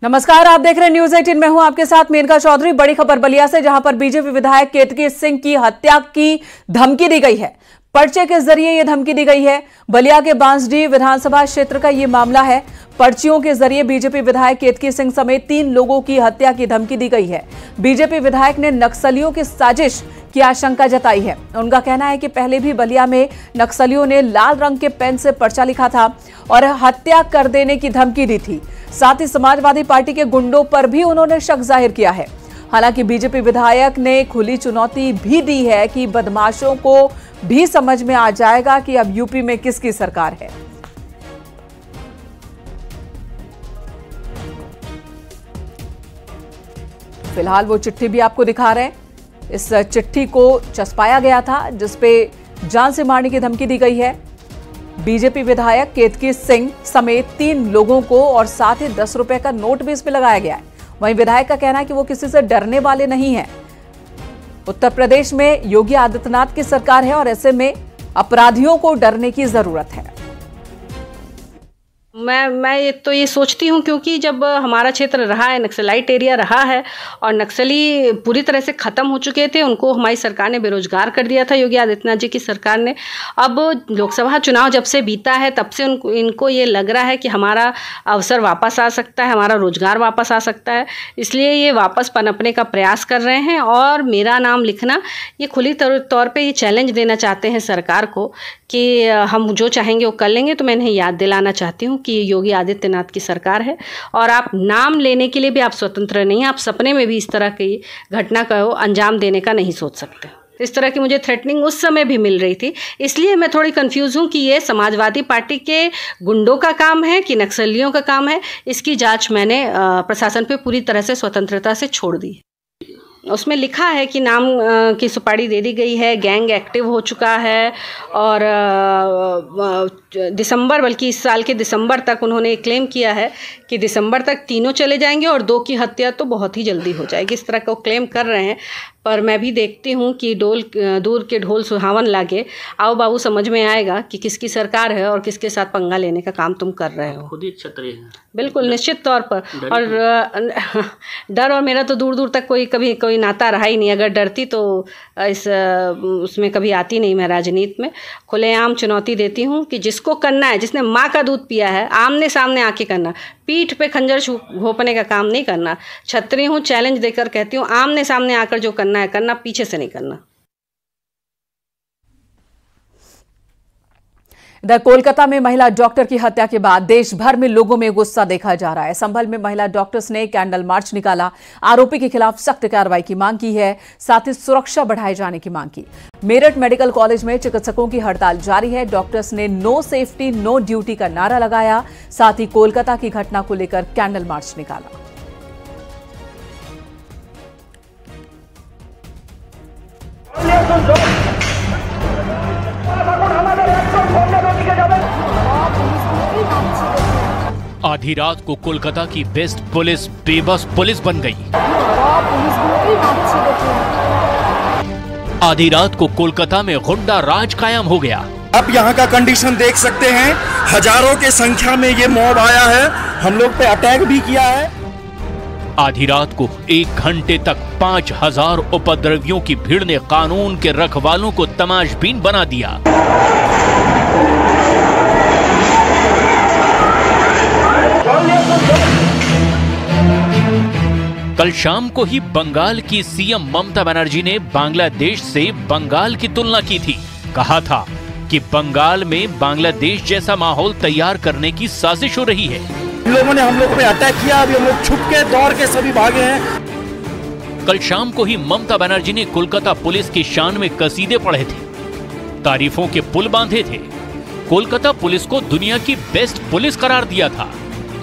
नमस्कार, आप देख रहे हैं न्यूज 18। मैं हूं आपके साथ मेनका चौधरी। बड़ी खबर बलिया से, जहां पर बीजेपी विधायक केतकी सिंह की हत्या की धमकी दी गई है। पर्चे के जरिए यह धमकी दी गई है। बलिया के बांसडीह विधानसभा क्षेत्र का यह मामला है। पर्चियों के जरिए बीजेपी विधायक केतकी सिंह समेत 3 लोगों की हत्या की धमकी दी गई है। बीजेपी विधायक ने नक्सलियों की साजिश की आशंका जताई है। उनका कहना है कि पहले भी बलिया में नक्सलियों ने लाल रंग के पेन से पर्चा लिखा था और हत्या कर देने की धमकी दी थी। साथ ही समाजवादी पार्टी के गुंडों पर भी उन्होंने शक जाहिर किया है। हालांकि बीजेपी विधायक ने खुली चुनौती भी दी है कि बदमाशों को भी समझ में आ जाएगा कि अब यूपी में किसकी सरकार है। फिलहाल वो चिट्ठी भी आपको दिखा रहे हैं। इस चिट्ठी को चस्पाया गया था जिसपे जान से मारने की धमकी दी गई है। बीजेपी विधायक केतकी सिंह समेत 3 लोगों को और साथ ही 10 रुपए का नोट भी इस पे लगाया गया है। वहीं विधायक का कहना है कि वो किसी से डरने वाले नहीं हैं। उत्तर प्रदेश में योगी आदित्यनाथ की सरकार है और ऐसे में अपराधियों को डरने की जरूरत है। मैं ये सोचती हूँ, क्योंकि जब हमारा क्षेत्र रहा है, नक्सलाइट एरिया रहा है और नक्सली पूरी तरह से ख़त्म हो चुके थे, उनको हमारी सरकार ने बेरोजगार कर दिया था, योगी आदित्यनाथ जी की सरकार ने। अब लोकसभा चुनाव जब से बीता है तब से इनको ये लग रहा है कि हमारा अवसर वापस आ सकता है, हमारा रोजगार वापस आ सकता है, इसलिए ये वापस पनपने का प्रयास कर रहे हैं। और मेरा नाम लिखना, ये खुली तौर पर ये चैलेंज देना चाहते हैं सरकार को कि हम जो चाहेंगे वो कर लेंगे। तो मैं इन्हें याद दिलाना चाहती हूँ कि योगी आदित्यनाथ की सरकार है और आप नाम लेने के लिए भी आप स्वतंत्र नहीं हैं। आप सपने में भी इस तरह की घटना को अंजाम देने का नहीं सोच सकते। इस तरह की मुझे थ्रेटनिंग उस समय भी मिल रही थी, इसलिए मैं थोड़ी कंफ्यूज हूँ कि ये समाजवादी पार्टी के गुंडों का काम है कि नक्सलियों का काम है। इसकी जाँच मैंने प्रशासन पर पूरी तरह से स्वतंत्रता से छोड़ दी। उसमें लिखा है कि नाम की सुपारी दे दी गई है, गैंग एक्टिव हो चुका है और दिसंबर, बल्कि इस साल के दिसंबर तक उन्होंने क्लेम किया है कि दिसंबर तक 3 चले जाएंगे और 2 की हत्या तो बहुत ही जल्दी हो जाएगी। इस तरह का वो क्लेम कर रहे हैं। पर मैं भी देखती हूँ कि दूर के ढोल सुहावन लागे। आओ बाबू, समझ में आएगा कि किसकी सरकार है और किसके साथ पंगा लेने का काम तुम कर रहे हो। खुद ही क्षत्रिय है, बिल्कुल निश्चित तौर पर। और डर और मेरा तो दूर दूर तक कोई नाता रहा ही नहीं। अगर डरती तो उसमें कभी आती नहीं मैं राजनीति में। खुलेआम चुनौती देती हूँ कि जिसको करना है, जिसने माँ का दूध पिया है, आमने सामने आके करना, पीठ पे खंजर घोंपने का काम नहीं करना। छत्री हूँ, चैलेंज देकर कहती हूँ, आमने सामने आकर जो करना है करना, पीछे से नहीं करना। इधर कोलकाता में महिला डॉक्टर की हत्या के बाद देश भर में लोगों में गुस्सा देखा जा रहा है। संभल में महिला डॉक्टर्स ने कैंडल मार्च निकाला, आरोपी के खिलाफ सख्त कार्रवाई की मांग की है, साथ ही सुरक्षा बढ़ाए जाने की मांग की। मेरठ मेडिकल कॉलेज में चिकित्सकों की हड़ताल जारी है। डॉक्टर्स ने नो सेफ्टी नो ड्यूटी का नारा लगाया, साथ ही कोलकाता की घटना को लेकर कैंडल मार्च निकाला। आधी रात को कोलकाता की बेस्ट पुलिस बेबस पुलिस बन गई। आधी रात को कोलकाता में गुंडा राज कायम हो गया। आप यहाँ का कंडीशन देख सकते हैं, हजारों के संख्या में ये मॉब आया है, हम लोग पे अटैक भी किया है। आधी रात को 1 घंटे तक 5000 उपद्रवियों की भीड़ ने कानून के रखवालों को तमाशबीन बना दिया। कल शाम को ही बंगाल की सीएम ममता बनर्जी ने बांग्लादेश से बंगाल की तुलना की थी। कहा था कि बंगाल में बांग्लादेश जैसा माहौल तैयार करने की साजिश हो रही है। इन लोगों ने हम लोग पे अटैक किया, अभी हम लोग छुप के दौड़ के सभी भागे हैं। कल शाम को ही ममता बनर्जी ने कोलकाता पुलिस की शान में कसीदे पढ़े थे, तारीफों के पुल बांधे थे, कोलकाता पुलिस को दुनिया की बेस्ट पुलिस करार दिया था।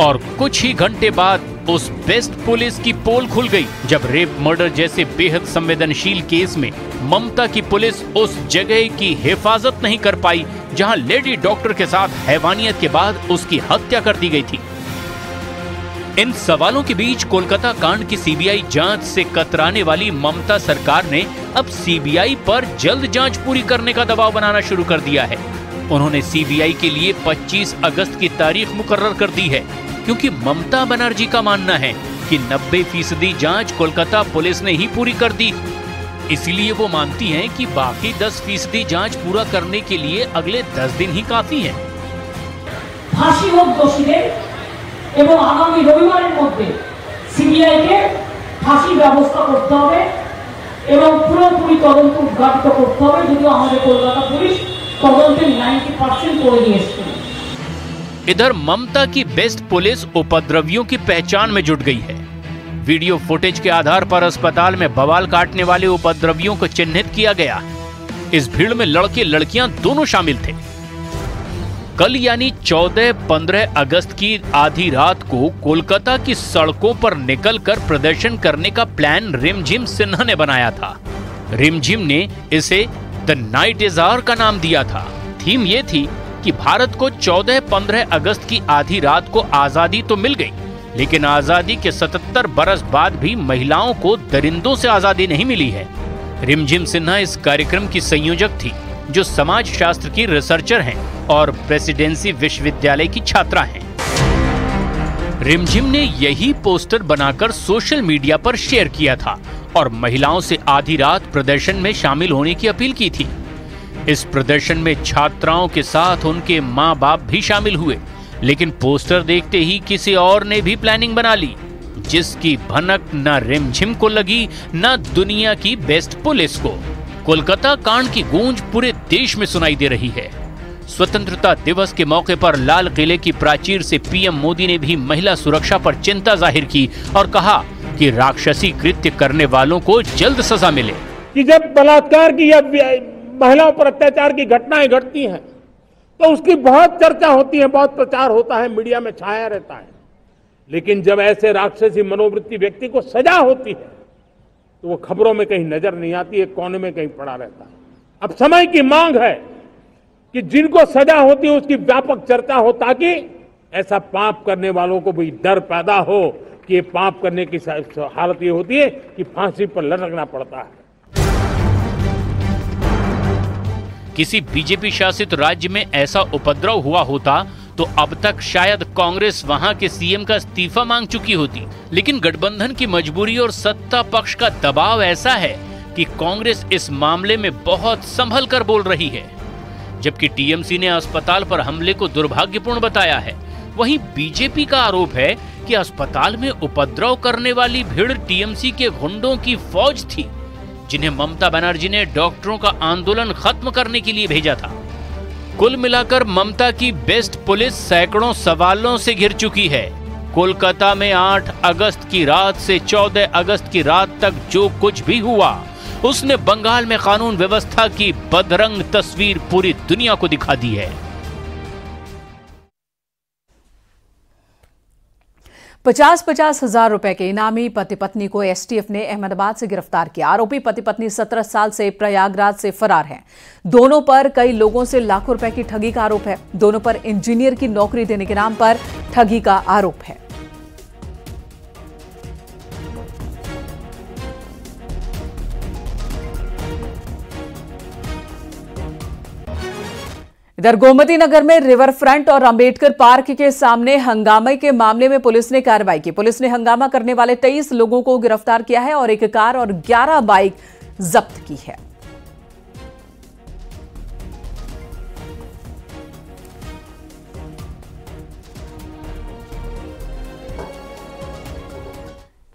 और कुछ ही घंटे बाद उस बेस्ट पुलिस की पोल खुल गई जब रेप मर्डर जैसे बेहद संवेदनशील केस में ममता की पुलिस उस जगह की हिफाजत नहीं कर पाई जहां लेडी डॉक्टर के साथ हैवानियत के बाद उसकी हत्या कर दी गई थी। इन सवालों के बीच कोलकाता कांड की सीबीआई जांच से कतराने वाली ममता सरकार ने अब सीबीआई पर जल्द जांच पूरी करने का दबाव बनाना शुरू कर दिया है। उन्होंने सीबीआई के लिए 25 अगस्त की तारीख मुकर्रर कर दी है, क्योंकि ममता बनर्जी का मानना है कि 90% जांच कोलकाता पुलिस ने ही पूरी कर दी। इसलिए वो मानती हैं कि बाकी 10% जांच पूरा करने के लिए अगले 10 दिन ही काफी है। फांसी होक दोषीদের এবং আগামী রবিবারের মধ্যে সিবিআইকে ফাঁসি ব্যবস্থা করতে হবে এবং পুরোপুরি তদন্ত উদ্ঘাটিত করতে হবে, যদিও আমাদের কলকাতা পুলিশ তদন্তের 90% করে দিয়েছে। इधर ममता की बेस्ट पुलिस उपद्रवियों की पहचान में जुट गई है। वीडियो फुटेज के आधार पर अस्पताल में बवाल काटने वाले उपद्रवियों को चिन्हित किया गया। इस भीड़ में लड़के लड़कियां दोनों शामिल थे। कल यानी 14-15 अगस्त की आधी रात को कोलकाता की सड़कों पर निकलकर प्रदर्शन करने का प्लान रिमझिम सिन्हा ने बनाया था। रिमझिम ने इसे द नाइट इज आवर का नाम दिया था। थीम ये थी कि भारत को 14-15 अगस्त की आधी रात को आजादी तो मिल गई, लेकिन आजादी के 77 बरस बाद भी महिलाओं को दरिंदों से आजादी नहीं मिली है। रिमझिम सिन्हा इस कार्यक्रम की संयोजक थी, जो समाज शास्त्र की रिसर्चर हैं और प्रेसिडेंसी विश्वविद्यालय की छात्रा हैं। रिमझिम ने यही पोस्टर बनाकर सोशल मीडिया पर शेयर किया था और महिलाओं से आधी रात प्रदर्शन में शामिल होने की अपील की थी। इस प्रदर्शन में छात्राओं के साथ उनके माँ बाप भी शामिल हुए, लेकिन पोस्टर देखते ही किसी और ने भी प्लानिंग बना ली, जिसकी भनक न रिमझिम को लगी न दुनिया की बेस्ट पुलिस को। कोलकाता कांड की गूंज पूरे देश में सुनाई दे रही है। स्वतंत्रता दिवस के मौके पर लाल किले की प्राचीर से पीएम मोदी ने भी महिला सुरक्षा पर चिंता जाहिर की और कहा कि राक्षसी कृत्य करने वालों को जल्द सजा मिले। कि जब बलात्कार की या महिलाओं पर अत्याचार की घटनाएं घटती हैं तो उसकी बहुत चर्चा होती है, बहुत प्रचार होता है, मीडिया में छाया रहता है। लेकिन जब ऐसे राक्षसी मनोवृत्ति व्यक्ति को सजा होती है तो वो खबरों में कहीं नजर नहीं आती है, कोने में कहीं पड़ा रहता है। अब समय की मांग है कि जिनको सजा होती है उसकी व्यापक चर्चा हो, ताकि ऐसा पाप करने वालों को भी डर पैदा हो कि ये पाप करने की हालत ये होती है कि फांसी पर लटकना पड़ता है। किसी बीजेपी शासित राज्य में ऐसा उपद्रव हुआ होता तो अब तक शायद कांग्रेस वहां के सीएम का इस्तीफा मांग चुकी होती, लेकिन गठबंधन की मजबूरी और सत्ता पक्ष का दबाव ऐसा है कि कांग्रेस इस मामले में बहुत संभल कर बोल रही है। जबकि टीएमसी ने अस्पताल पर हमले को दुर्भाग्यपूर्ण बताया है, वहीं बीजेपी का आरोप है कि अस्पताल में उपद्रव करने वाली भीड़ टीएमसी के गुंडों की फौज थी, जिन्हें ममता बनर्जी ने डॉक्टरों का आंदोलन खत्म करने के लिए भेजा था। कुल मिलाकर ममता की बेस्ट पुलिस सैकड़ों सवालों से घिर चुकी है। कोलकाता में 8 अगस्त की रात से 14 अगस्त की रात तक जो कुछ भी हुआ, उसने बंगाल में कानून व्यवस्था की बदरंग तस्वीर पूरी दुनिया को दिखा दी है। 50-50 हजार रुपए के इनामी पति पत्नी को एसटीएफ ने अहमदाबाद से गिरफ्तार किया। आरोपी पति पत्नी 17 साल से प्रयागराज से फरार हैं। दोनों पर कई लोगों से लाखों रुपए की ठगी का आरोप है। दोनों पर इंजीनियर की नौकरी देने के नाम पर ठगी का आरोप है। इधर गोमती नगर में रिवर फ्रंट और अंबेडकर पार्क के सामने हंगामे के मामले में पुलिस ने कार्रवाई की। पुलिस ने हंगामा करने वाले 23 लोगों को गिरफ्तार किया है और एक कार और 11 बाइक जब्त की है।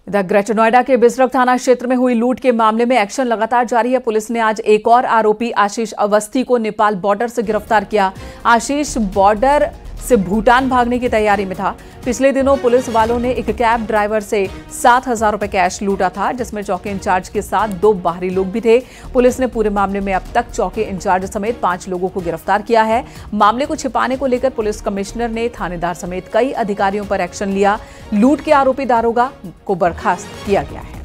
इधर ग्रेटर नोएडा के बिसरख थाना क्षेत्र में हुई लूट के मामले में एक्शन लगातार जारी है। पुलिस ने आज एक और आरोपी आशीष अवस्थी को नेपाल बॉर्डर से गिरफ्तार किया। आशीष बॉर्डर से भूटान भागने की तैयारी में था। पिछले दिनों पुलिस वालों ने एक कैब ड्राइवर से 7,000 रुपए कैश लूटा था, जिसमें चौकी इंचार्ज के साथ 2 बाहरी लोग भी थे। पुलिस ने पूरे मामले में अब तक चौकी इंचार्ज समेत 5 लोगों को गिरफ्तार किया है। मामले को छिपाने को लेकर पुलिस कमिश्नर ने थानेदार समेत कई अधिकारियों पर एक्शन लिया। लूट के आरोपी दारोगा को बर्खास्त किया गया है।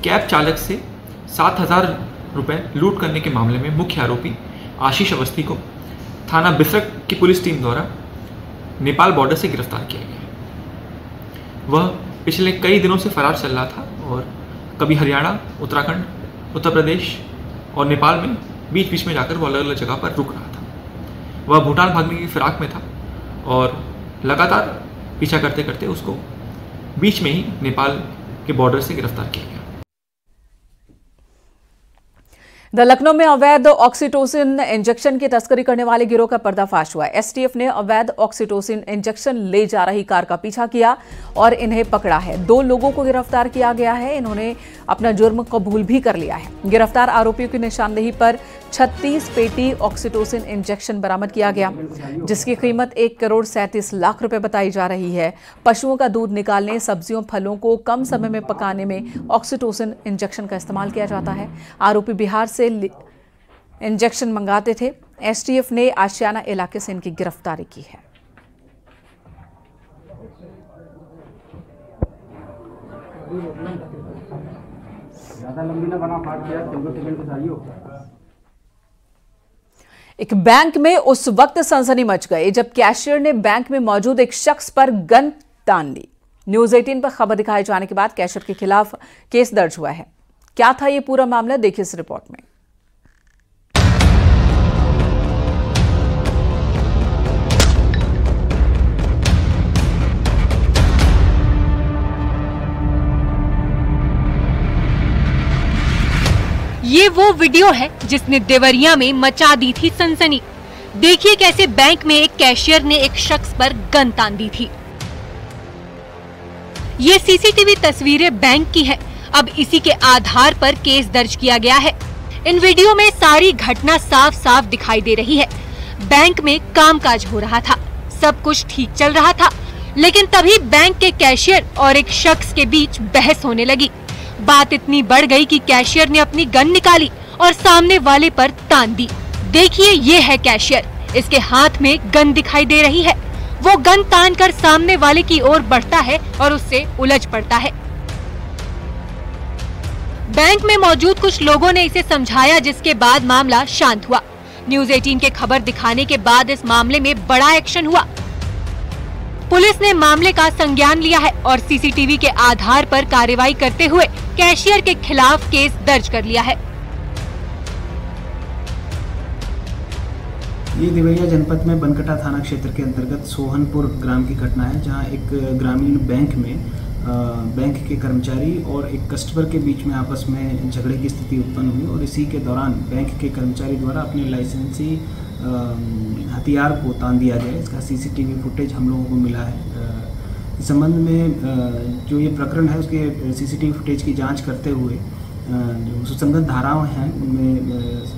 कैब चालक से 7,000 रुपए लूट करने के मामले में मुख्य आरोपी आशीष अवस्थी को थाना बिसरख की पुलिस टीम द्वारा नेपाल बॉर्डर से गिरफ्तार किया गया। वह पिछले कई दिनों से फरार चल रहा था और कभी हरियाणा, उत्तराखंड, उत्तर प्रदेश और नेपाल में बीच बीच में जाकर वो अलग अलग जगह पर रुक रहा था। वह भूटान भागने की फिराक में था और लगातार पीछा करते करते उसको बीच में ही नेपाल के बॉर्डर से गिरफ्तार किया गया। लखनऊ में अवैध ऑक्सीटोसिन इंजेक्शन की तस्करी करने वाले गिरोह का पर्दाफाश हुआ। एसटीएफ ने अवैध ऑक्सीटोसिन इंजेक्शन ले जा रही कार का पीछा किया और इन्हें पकड़ा है। 2 लोगों को गिरफ्तार किया गया है। इन्होंने अपना जुर्म कबूल भी कर लिया है। गिरफ्तार आरोपियों की निशानदेही पर 36 पेटी ऑक्सीटोसिन इंजेक्शन बरामद किया गया, जिसकी कीमत 1,37,00,000 रुपए बताई जा रही है। पशुओं का दूध निकालने, सब्जियों फलों को कम समय में पकाने में ऑक्सीटोसिन इंजेक्शन का इस्तेमाल किया जाता है। आरोपी बिहार से इंजेक्शन मंगाते थे। एसटीएफ ने आशियाना इलाके से इनकी गिरफ्तारी की है। एक बैंक में उस वक्त सनसनी मच गई जब कैशियर ने बैंक में मौजूद एक शख्स पर गन तान ली। न्यूज़ 18 पर खबर दिखाए जाने के बाद कैशियर के खिलाफ केस दर्ज हुआ है। क्या था ये पूरा मामला, देखिए इस रिपोर्ट में। ये वो वीडियो है जिसने देवरिया में मचा दी थी सनसनी। देखिए कैसे बैंक में एक कैशियर ने एक शख्स पर गन तान दी थी। ये सीसीटीवी तस्वीरें बैंक की है। अब इसी के आधार पर केस दर्ज किया गया है। इन वीडियो में सारी घटना साफ साफ दिखाई दे रही है। बैंक में कामकाज हो रहा था, सब कुछ ठीक चल रहा था, लेकिन तभी बैंक के कैशियर और एक शख्स के बीच बहस होने लगी। बात इतनी बढ़ गई कि कैशियर ने अपनी गन निकाली और सामने वाले पर तान दी। देखिए ये है कैशियर, इसके हाथ में गन दिखाई दे रही है। वो गन तान कर सामने वाले की ओर बढ़ता है और उससे उलझ पड़ता है। बैंक में मौजूद कुछ लोगों ने इसे समझाया, जिसके बाद मामला शांत हुआ। न्यूज़ 18 के खबर दिखाने के बाद इस मामले में बड़ा एक्शन हुआ। पुलिस ने मामले का संज्ञान लिया है और सीसीटीवी के आधार पर कार्रवाई करते हुए कैशियर के खिलाफ केस दर्ज कर लिया है। ये देवरिया जनपद में बनकटा थाना क्षेत्र के अंतर्गत सोहनपुर ग्राम की घटना है, जहां एक ग्रामीण बैंक में बैंक के कर्मचारी और एक कस्टमर के बीच में आपस में झगड़े की स्थिति उत्पन्न हुई और इसी के दौरान बैंक के कर्मचारी द्वारा अपने लाइसेंसी हथियार को तान दिया गया। इसका सीसीटीवी फुटेज हम लोगों को मिला है। इस संबंध में जो ये प्रकरण है उसके सीसीटीवी फुटेज की जांच करते हुए जो सुसंगत धाराएं हैं उनमें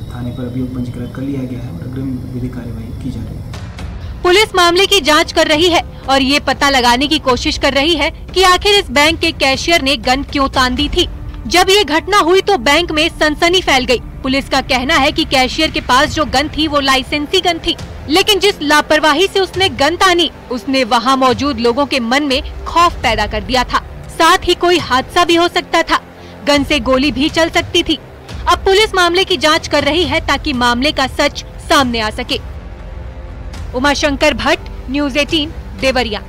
थाने पर अभियोग पंजीकृत कर लिया गया है और अग्रिम विधि कार्यवाही की जा रही है। पुलिस मामले की जांच कर रही है और ये पता लगाने की कोशिश कर रही है कि आखिर इस बैंक के कैशियर ने गन क्यों तान दी थी। जब ये घटना हुई तो बैंक में सनसनी फैल गई। पुलिस का कहना है कि कैशियर के पास जो गन थी वो लाइसेंसी गन थी, लेकिन जिस लापरवाही से उसने गन तानी उसने वहाँ मौजूद लोगों के मन में खौफ पैदा कर दिया था। साथ ही कोई हादसा भी हो सकता था, गन से गोली भी चल सकती थी। अब पुलिस मामले की जांच कर रही है ताकि मामले का सच सामने आ सके। उमाशंकर भट्ट, न्यूज़ 18, देवरिया।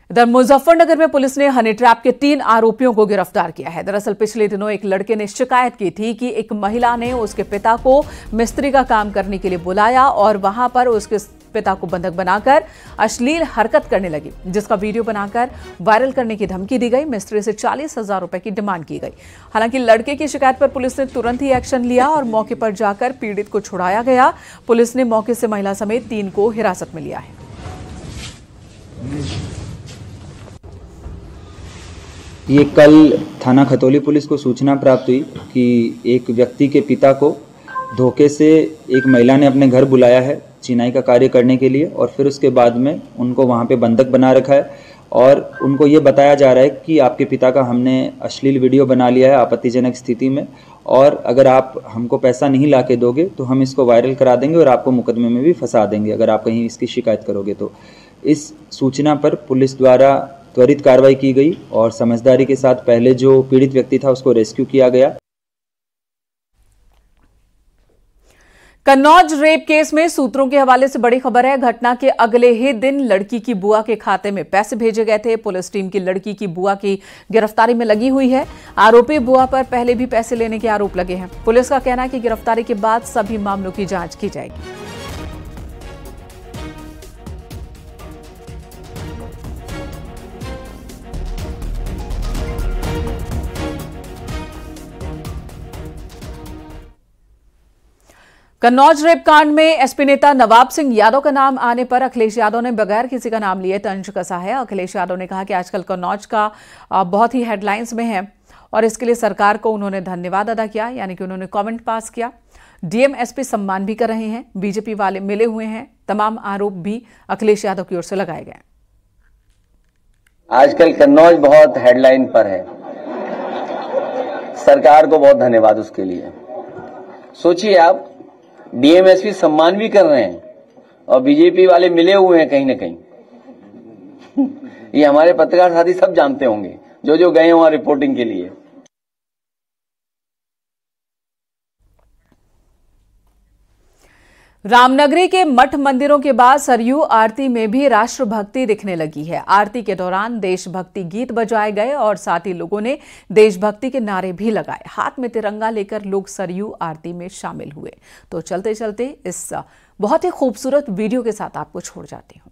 इधर मुजफ्फरनगर में पुलिस ने हनी ट्रैप के 3 आरोपियों को गिरफ्तार किया है। दरअसल पिछले दिनों एक लड़के ने शिकायत की थी कि एक महिला ने उसके पिता को मिस्त्री का काम करने के लिए बुलाया और वहां पर उसके पिता को बंधक बनाकर अश्लील हरकत करने लगी, जिसका वीडियो बनाकर वायरल करने की धमकी दी गई। मिस्त्री से 40,000 रुपए की डिमांड की गई। हालांकि लड़के की शिकायत पर पुलिस ने तुरंत ही एक्शन लिया और मौके पर जाकर पीड़ित को छुड़ाया गया। पुलिस ने मौके से महिला समेत 3 को हिरासत में लिया है। ये कल थाना खतौली पुलिस को सूचना प्राप्त हुई कि एक व्यक्ति के पिता को धोखे से एक महिला ने अपने घर बुलाया है चिनाई का कार्य करने के लिए और फिर उसके बाद में उनको वहाँ पे बंधक बना रखा है और उनको ये बताया जा रहा है कि आपके पिता का हमने अश्लील वीडियो बना लिया है आपत्तिजनक स्थिति में और अगर आप हमको पैसा नहीं ला के दोगे तो हम इसको वायरल करा देंगे और आपको मुकदमे में भी फंसा देंगे अगर आप कहीं इसकी शिकायत करोगे तो। इस सूचना पर पुलिस द्वारा त्वरित कार्रवाई की गई और समझदारी के साथ पहले जो पीड़ित व्यक्ति था उसको रेस्क्यू किया गया। कन्नौज रेप केस में सूत्रों के हवाले से बड़ी खबर है। घटना के अगले ही दिन लड़की की बुआ के खाते में पैसे भेजे गए थे। पुलिस टीम की लड़की की बुआ की गिरफ्तारी में लगी हुई है। आरोपी बुआ पर पहले भी पैसे लेने के आरोप लगे हैं। पुलिस का कहना है कि गिरफ्तारी के बाद सभी मामलों की जांच की जाएगी। कन्नौज रेप कांड में एसपी नेता नवाब सिंह यादव का नाम आने पर अखिलेश यादव ने बगैर किसी का नाम लिए तंज कसा है। अखिलेश यादव ने कहा कि आजकल कन्नौज का बहुत ही हेडलाइंस में है और इसके लिए सरकार को उन्होंने धन्यवाद अदा किया, यानी कि उन्होंने कमेंट पास किया। डीएम एसपी सम्मान भी कर रहे हैं। बीजेपी वाले मिले हुए हैं। तमाम आरोप भी अखिलेश यादव की ओर से लगाए गए। आजकल कन्नौज बहुत हेडलाइन पर है, सरकार को बहुत धन्यवाद उसके लिए। सोचिए आप, डीएमएसपी सम्मान भी कर रहे हैं और बीजेपी वाले मिले हुए हैं कहीं ना कहीं। ये हमारे पत्रकार साथी सब जानते होंगे जो गए वहां रिपोर्टिंग के लिए। रामनगरी के मठ मंदिरों के बाद सरयू आरती में भी राष्ट्रभक्ति दिखने लगी है। आरती के दौरान देशभक्ति गीत बजाए गए और साथ ही लोगों ने देशभक्ति के नारे भी लगाए। हाथ में तिरंगा लेकर लोग सरयू आरती में शामिल हुए। तो चलते चलते इस बहुत ही खूबसूरत वीडियो के साथ आपको छोड़ जाती हूं।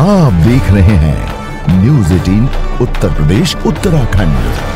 आप देख रहे हैं न्यूज़ 18 उत्तर प्रदेश उत्तराखंड।